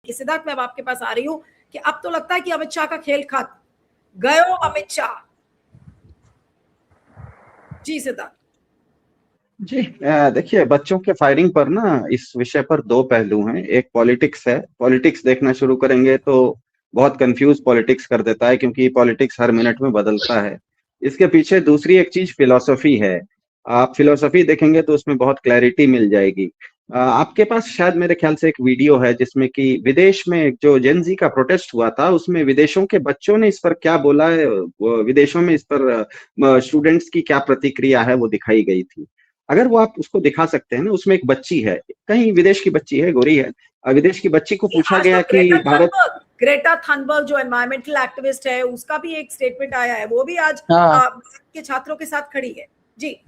कि सिद्धार्थ मैं अब आपके पास आ रही हूं कि अब तो लगता है कि अमित शाह का खेल खत्म, गयो अमित शाह। जी सिद्धार्थ जी। देखिए, बच्चों के फायरिंग पर ना इस विषय पर दो पहलू हैं। एक पॉलिटिक्स है। पॉलिटिक्स देखना शुरू करेंगे तो बहुत कंफ्यूज पॉलिटिक्स कर देता है, क्योंकि पॉलिटिक्स हर मिनट में बदलता है। इसके पीछे दूसरी एक चीज फिलॉसफी है। आप फिलॉसफी देखेंगे तो उसमें बहुत क्लैरिटी मिल जाएगी। आपके पास शायद मेरे ख्याल से एक वीडियो है जिसमें कि विदेश में जो जेनजी का प्रोटेस्ट हुआ था, उसमें विदेशों के बच्चों ने इस पर क्या बोला है, विदेशों में इस पर स्टूडेंट्स की क्या प्रतिक्रिया है, वो दिखाई गई थी। अगर वो आप उसको दिखा सकते हैं ना, उसमें एक बच्ची है, कहीं विदेश की बच्ची है, गोरी है। विदेश की बच्ची को पूछा गया कि भारत। ग्रेटा थनबर्ग जो एनवायरमेंटल एक्टिविस्ट है, उसका भी एक स्टेटमेंट आया है, वो भी आज के छात्रों के साथ खड़ी है। जी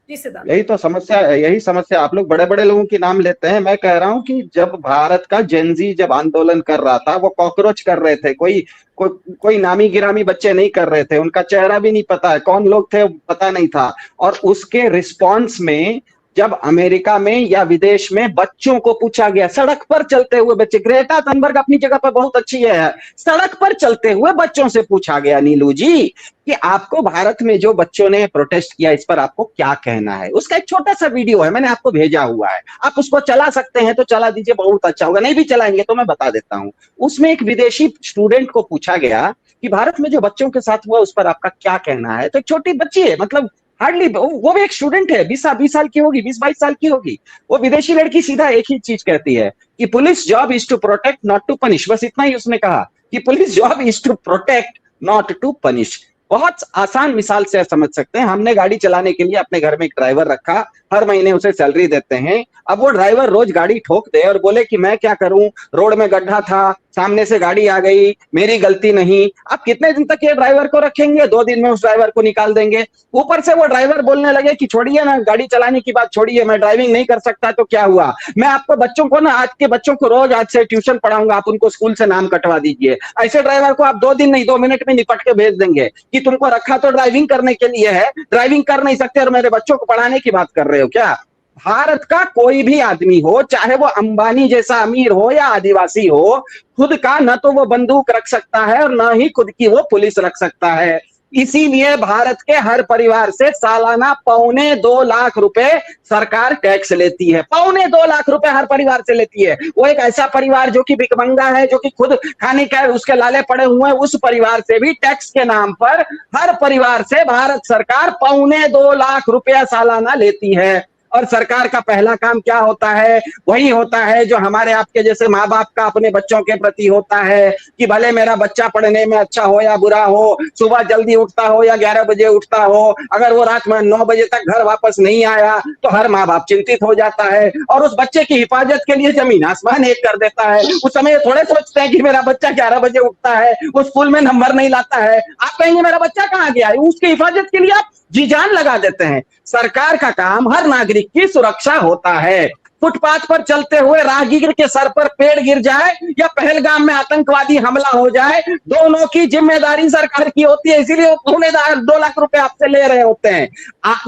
जी सिद्धार्थ, यही तो समस्या है, यही समस्या। आप लोग बड़े बड़े लोगों की नाम लेते हैं, मैं कह रहा हूं कि जब भारत का जेनजी जब आंदोलन कर रहा था, वो कॉकरोच कर रहे थे, कोई नामी गिरामी बच्चे नहीं कर रहे थे, उनका चेहरा भी नहीं पता है, कौन लोग थे पता नहीं था। और उसके रिस्पॉन्स में जब अमेरिका में या विदेश में बच्चों को पूछा गया, सड़क पर चलते हुए बच्चे, ग्रेटा थनबर्ग अपनी जगह पर बहुत अच्छी है, सड़क पर चलते हुए बच्चों से पूछा गया, नीलू जी, कि आपको भारत में जो बच्चों ने प्रोटेस्ट किया इस पर आपको क्या कहना है। उसका एक छोटा सा वीडियो है, मैंने आपको भेजा हुआ है, आप उसको चला सकते हैं तो चला दीजिए, बहुत अच्छा होगा। नहीं भी चलाएंगे तो मैं बता देता हूं। उसमें एक विदेशी स्टूडेंट को पूछा गया कि भारत में जो बच्चों के साथ हुआ उस पर आपका क्या कहना है। तो एक छोटी बच्ची है, मतलब हार्डली, वो भी एक स्टूडेंट है, 20 साल की होगी, 20-22 साल की होगी। वो विदेशी लड़की सीधा एक ही चीज कहती है कि police job is to protect not to punish. बस इतना ही उसने कहा कि police job is to protect not to punish. बहुत आसान मिसाल से समझ सकते हैं। हमने गाड़ी चलाने के लिए अपने घर में एक ड्राइवर रखा, हर महीने उसे सैलरी देते हैं। अब वो ड्राइवर रोज गाड़ी ठोक दे और बोले कि मैं क्या करूं, रोड में गड्ढा था, सामने से गाड़ी आ गई, मेरी गलती नहीं। आप कितने दिन तक ये ड्राइवर को रखेंगे? 2 दिन में उस ड्राइवर को निकाल देंगे। ऊपर से वो ड्राइवर बोलने लगे कि छोड़िए ना, गाड़ी चलाने की बात छोड़िए, मैं ड्राइविंग नहीं कर सकता तो क्या हुआ। मैं आपको बच्चों को ना, आज के बच्चों को रोज आज से ट्यूशन पढ़ाऊंगा, आप उनको स्कूल से नाम कटवा दीजिए। ऐसे ड्राइवर को आप 2 दिन नहीं 2 मिनट में निपट के भेज देंगे कि तुमको रखा तो ड्राइविंग करने के लिए है, ड्राइविंग कर नहीं सकते और मेरे बच्चों को पढ़ाने की बात कर रहे हो क्या। भारत का कोई भी आदमी हो, चाहे वो अंबानी जैसा अमीर हो या आदिवासी हो, खुद का न तो वो बंदूक रख सकता है और न ही खुद की वो पुलिस रख सकता है। इसीलिए भारत के हर परिवार से सालाना 2.25 लाख रुपए सरकार टैक्स लेती है। 2.25 लाख रुपए हर परिवार से लेती है। वो एक ऐसा परिवार जो कि भिखमंगा है, जो कि खुद खाने का उसके लाले पड़े हुए हैं, उस परिवार से भी टैक्स के नाम पर हर परिवार से भारत सरकार 2.25 लाख रुपया सालाना लेती है। और सरकार का पहला काम क्या होता है? वही होता है जो हमारे आपके जैसे माँ बाप का अपने बच्चों के प्रति होता है कि भले मेरा बच्चा पढ़ने में अच्छा हो या बुरा हो, सुबह जल्दी उठता हो या 11 बजे उठता हो, अगर वो रात में 9 बजे तक घर वापस नहीं आया तो हर माँ बाप चिंतित हो जाता है और उस बच्चे की हिफाजत के लिए जमीन आसमान एक कर देता है। उस समय थोड़े सोचते हैं कि मेरा बच्चा 11 बजे उठता है, वो स्कूल में नंबर नहीं लाता है, आप कहेंगे मेरा बच्चा कहाँ गया है, उसकी हिफाजत के लिए आप जी जान लगा देते हैं। सरकार का काम हर नागरिक की सुरक्षा होता है। फुटपाथ पर चलते हुए राहगीर के सर पर पेड़ गिर जाए या पहलगाम में आतंकवादी हमला हो जाए, दोनों की जिम्मेदारी सरकार की होती है। इसीलिए वो 2.25 लाख रुपए आपसे ले रहे होते हैं।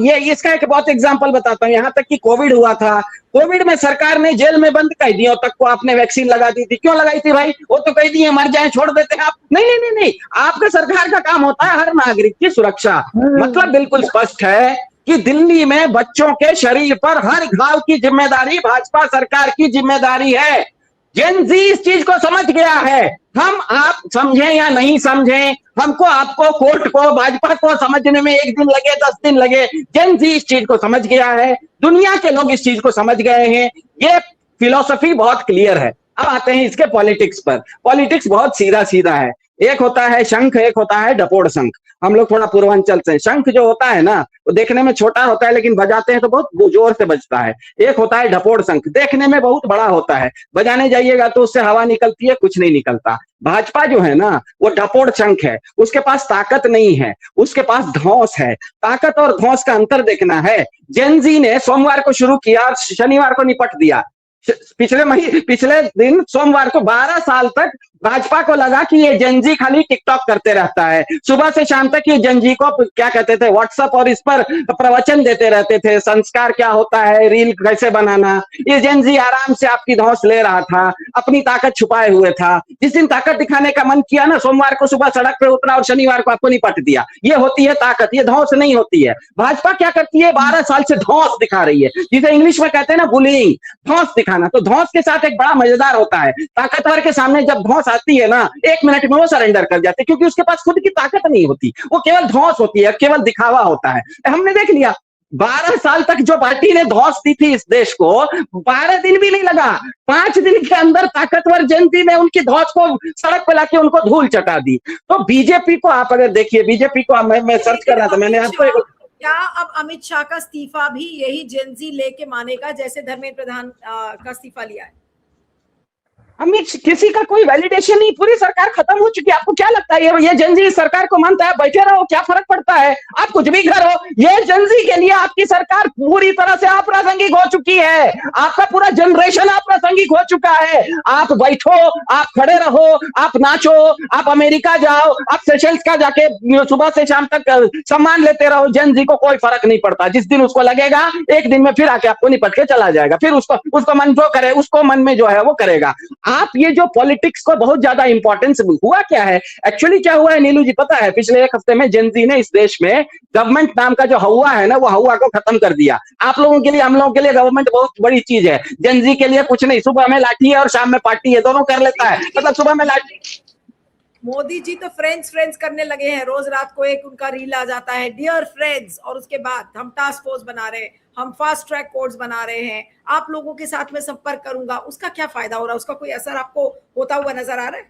ये इसका एक बहुत एग्जांपल बताता हूं। यहां तक कि कोविड हुआ था, कोविड में सरकार ने जेल में बंद कैदियों तक को आपने वैक्सीन लगा दी थी। क्यों लगाई थी भाई? वो तो कैदी मर जाए छोड़ देते हैं आप। नहीं नहीं नहीं नहीं, आपका सरकार का काम होता है हर नागरिक की सुरक्षा। मतलब बिल्कुल स्पष्ट है कि दिल्ली में बच्चों के शरीर पर हर घाव की जिम्मेदारी भाजपा सरकार की जिम्मेदारी है। जेन जी इस चीज को समझ गया है। हम आप समझें या नहीं समझें, हमको आपको कोर्ट को भाजपा को समझने में 1 दिन लगे 10 दिन लगे, जेन जी इस चीज को समझ गया है, दुनिया के लोग इस चीज को समझ गए हैं। ये फिलॉसफी बहुत क्लियर है। अब आते हैं इसके पॉलिटिक्स पर। पॉलिटिक्स बहुत सीधा सीधा है। एक होता है शंख, एक होता है डपोड़ शंख। हम लोग थोड़ा पूर्वांचल से, शंख जो होता है ना वो देखने में छोटा होता है लेकिन बजाते हैं तो बहुत जोर से बजता है। एक होता है डपोड़ शंख, देखने में बहुत बड़ा होता है, बजाने जाइएगा तो उससे हवा निकलती है, कुछ नहीं निकलता। भाजपा जो है ना वो डपोड़ शंख है, उसके पास ताकत नहीं है, उसके पास धौंस है। ताकत और धौंस का अंतर देखना है। जेन जी ने सोमवार को शुरू किया और शनिवार को निपट दिया। पिछले दिन सोमवार को 12 साल तक भाजपा को लगा कि ये जेनजी खाली टिकटॉक करते रहता है, सुबह से शाम तक ये जेनजी को क्या कहते थे व्हाट्सएप और इस पर प्रवचन देते रहते थे, संस्कार क्या होता है, रील कैसे बनाना। ये जेनजी आराम से आपकी धौंस ले रहा था, अपनी ताकत छुपाए हुए था। जिस दिन ताकत दिखाने का मन किया ना, सोमवार को सुबह सड़क पे उतरा और शनिवार को आपको निपट दिया। ये होती है ताकत, ये धौंस नहीं होती है। भाजपा क्या करती है, 12 साल से धौंस दिखा रही है, जिसे इंग्लिश में कहते हैं ना बुलिंग, धौंस दिखाना। तो धौंस के साथ एक बड़ा मजेदार होता है, ताकतवर के सामने जब धौंस आती है ना, 1 मिनट में वो सरेंडर कर जाते, क्योंकि उसके पास खुद की ताकत नहीं होती, वो केवल धौंस होती है, केवल दिखावा होता है। हमने देख लिया 12 साल तक जो पार्टी ने धौंस दी थी इस देश को, 12 दिन भी नहीं लगा, 5 दिन के अंदर ताकतवर जनता ने उनकी धौंस को सड़क पर लाके उनको धूल चटा दी। तो बीजेपी को आप अगर देखिए, बीजेपी को मैं सर्च कर रहा था, मैंने आपको क्या अब अमित शाह का इस्तीफा भी यही जेनजी लेके मानेगा जैसे धर्मेंद्र प्रधान का इस्तीफा लिया है? अमित किसी का कोई वैलिडेशन नहीं, पूरी सरकार खत्म हो चुकी है। आपको क्या लगता है ये जेनजी सरकार को मानता है? बैठे रहो, क्या फर्क पड़ता है, आप कुछ भी करो, ये जेनजी के लिए आपकी सरकार पूरी तरह से अप्रासंगिक हो चुकी है। आपका पूरा जनरेशन अप्रासंगिक हो चुका है। आप बैठो, आप खड़े रहो, आप नाचो, आप अमेरिका जाओ, आप सेशल्स का जाके सुबह से शाम तक सम्मान लेते रहो, जेनजी को कोई फर्क नहीं पड़ता। जिस दिन उसको लगेगा एक दिन में फिर आके आपको निपट के चला जाएगा, फिर उसको मन जो करे, उसको मन में जो है वो करेगा। आप ये जो पॉलिटिक्स को बहुत ज्यादा इंपॉर्टेंस, हुआ क्या है एक्चुअली, क्या हुआ है नीलू जी पता है? पिछले 1 हफ्ते में जेनजी ने इस देश में गवर्नमेंट नाम का जो हवा है ना, वो हवा को खत्म कर दिया। आप लोगों के लिए, हम लोगों के लिए गवर्नमेंट बहुत बड़ी चीज है, जेनजी के लिए कुछ नहीं। सुबह में लाठी है और शाम में पार्टी है, दोनों कर लेता है। मतलब सुबह में लाठी, मोदी जी तो फ्रेंड्स करने लगे हैं, रोज रात को एक उनका रील आ जाता है, डियर फ्रेंड्स, और उसके बाद हम टास्क फोर्स बना रहे हैं, हम फास्ट ट्रैक कोर्ट्स बना रहे हैं, आप लोगों के साथ में संपर्क करूंगा। उसका क्या फायदा हो रहा है? उसका कोई असर आपको होता हुआ नजर आ रहा है?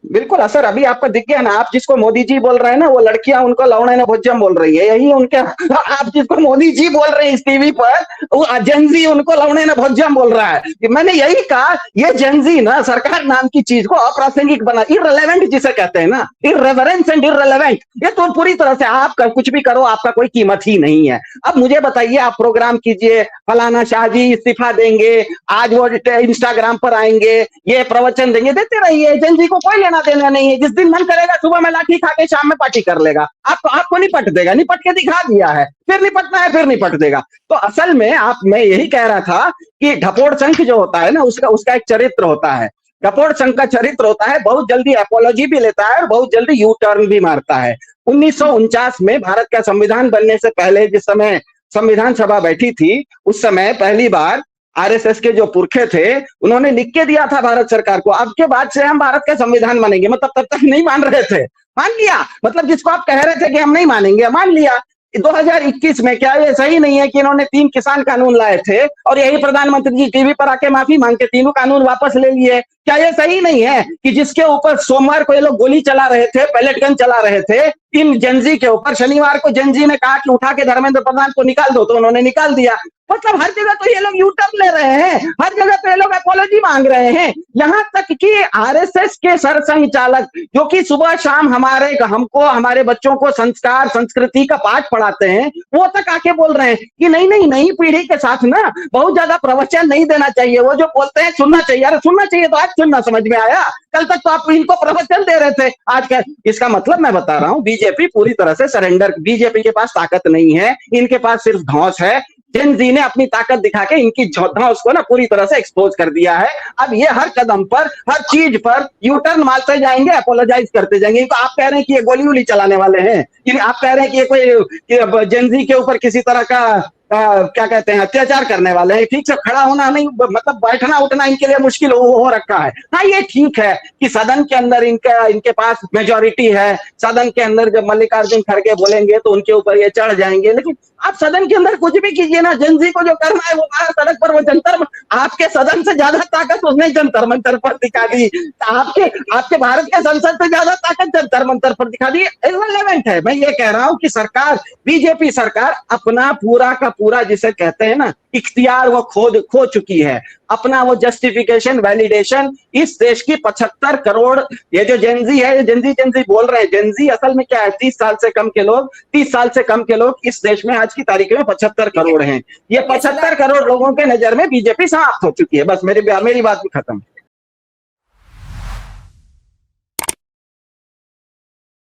बिल्कुल असर अभी आपको दिख गया ना। आप जिसको मोदी जी बोल रहे हैं ना, वो लड़कियां उनको लौड़े ने भोजम बोल रही है, यही उनके। आप जिसको मोदी जी बोल रहे हैं इस टीवी पर, वो जेनजी उनको लौड़े ने भोजम बोल रहा है। मैंने यही कहा, ये जेनजी ना सरकार नाम की चीज को अप्रासंगिक बना, इररिलेवेंट जिसे कहते हैं ना, इररिवरेंस एंड इररिलेवेंट, ये तो पूरी तरह से आप कुछ भी करो, आपका कोई कीमत ही नहीं है। अब मुझे बताइए, आप प्रोग्राम कीजिए, फलाना शाह जी इस्तीफा देंगे, आज वो इंस्टाग्राम पर आएंगे, ये प्रवचन देंगे, देते रहिए, जेनजी को कोई देना नहीं है। जिस दिन मन करेगा सुबह में लाठी खा के शाम में पार्टी कर लेगा, आपको निपट देगा, निपट के दिखा दिया है, फिर निपटना है फिर निपट देगा। तो असल में मैं यही कह रहा था कि ढपोड़ संख जो होता है ना, उसका एक चरित्र होता है। ढपोड़ संख का चरित्र होता है, बहुत जल्दी अपॉलॉजी भी लेता है और बहुत जल्दी यू टर्न भी मारता है। 1949 में भारत का संविधान बनने से पहले, जिस समय संविधान सभा बैठी थी, उस समय पहली बार आरएसएस के जो पुरखे थे, उन्होंने लिख के दिया था भारत सरकार को, अब के बाद से हम भारत का संविधान मानेंगे। मतलब तब तक नहीं मान रहे थे, मान लिया। मतलब जिसको आप कह रहे थे कि हम नहीं मानेंगे, मान लिया। 2021 में क्या ये सही नहीं है कि इन्होंने 3 किसान कानून लाए थे और यही प्रधानमंत्री जी टीवी पर आके माफी मांग के तीनों कानून वापस ले लिए? क्या ये सही नहीं है कि जिसके ऊपर सोमवार को ये लोग गोली चला रहे थे, पैलेट गन चला रहे थे, इन जेनजी के ऊपर, शनिवार को जेनजी ने कहा कि उठा के धर्मेंद्र प्रधान को निकाल दो, तो उन्होंने निकाल दिया। मतलब हर जगह तो ये लोग यू टर्न ले रहे हैं, हर जगह तो ये लोग अपॉलॉजी मांग रहे हैं। यहाँ तक कि आरएसएस के सरसंघ चालक, जो कि सुबह शाम हमको, हमारे बच्चों को संस्कार संस्कृति का पाठ पढ़ाते हैं, वो तक आके बोल रहे हैं कि नहीं नई पीढ़ी के साथ ना बहुत ज्यादा प्रवचन नहीं देना चाहिए, वो जो बोलते हैं सुनना चाहिए। अरे सुनना चाहिए तो आज सुनना समझ में आया, कल तक तो आप इनको प्रवचन दे रहे थे, आज क्या? इसका मतलब मैं बता रहा हूं, बीजेपी पूरी तरह से सरेंडर, बीजेपी के पास ताकत नहीं है, इनके पास सिर्फ धौंस है। जेनजी ने अपनी ताकत दिखा के इनकी धौंस को ना पूरी तरह से एक्सपोज कर दिया है। अब ये हर कदम पर, हर चीज पर यू टर्न मारते जाएंगे, अपोलोजाइज करते जाएंगे। तो आप कह रहे हैं कि ये गोली वोली चलाने वाले हैं, आप कह रहे हैं कि ये कोई जेनजी के ऊपर किसी तरह का क्या कहते हैं अत्याचार करने वाले हैं, ठीक से खड़ा होना नहीं, मतलब बैठना उठना इनके लिए मुश्किल हो रखा है। हाँ ये ठीक है कि सदन के अंदर इनके पास मेजॉरिटी है, सदन के अंदर जब मल्लिकार्जुन खड़गे बोलेंगे तो उनके ऊपर ये चढ़ जाएंगे, लेकिन आप सदन के अंदर कुछ भी कीजिए ना, जेनजी को जो करना है वो बाहर सड़क पर, वो जंतर, आपके सदन से ज्यादा ताकत उसने जंतर मंतर पर दिखा दी, आपके भारत के संसद से ज्यादा ताकत जंतर मंतर पर दिखा दी। इररिलेवेंट है। मैं ये कह रहा हूं कि सरकार, बीजेपी सरकार अपना पूरा का पूरा, जिसे कहते हैं ना इख्तियार, वो खो चुकी है। अपना वो जस्टिफिकेशन, वैलिडेशन इस देश की 75 करोड़, ये जो जेनजी है, जेनजी बोल रहे हैं, जेनजी असल में क्या है, 30 साल से कम के लोग इस देश में आज की तारीख में 75 करोड़ हैं। ये 75 करोड़ लोगों के नजर में बीजेपी समाप्त हो चुकी है। बस मेरी बात भी खत्म।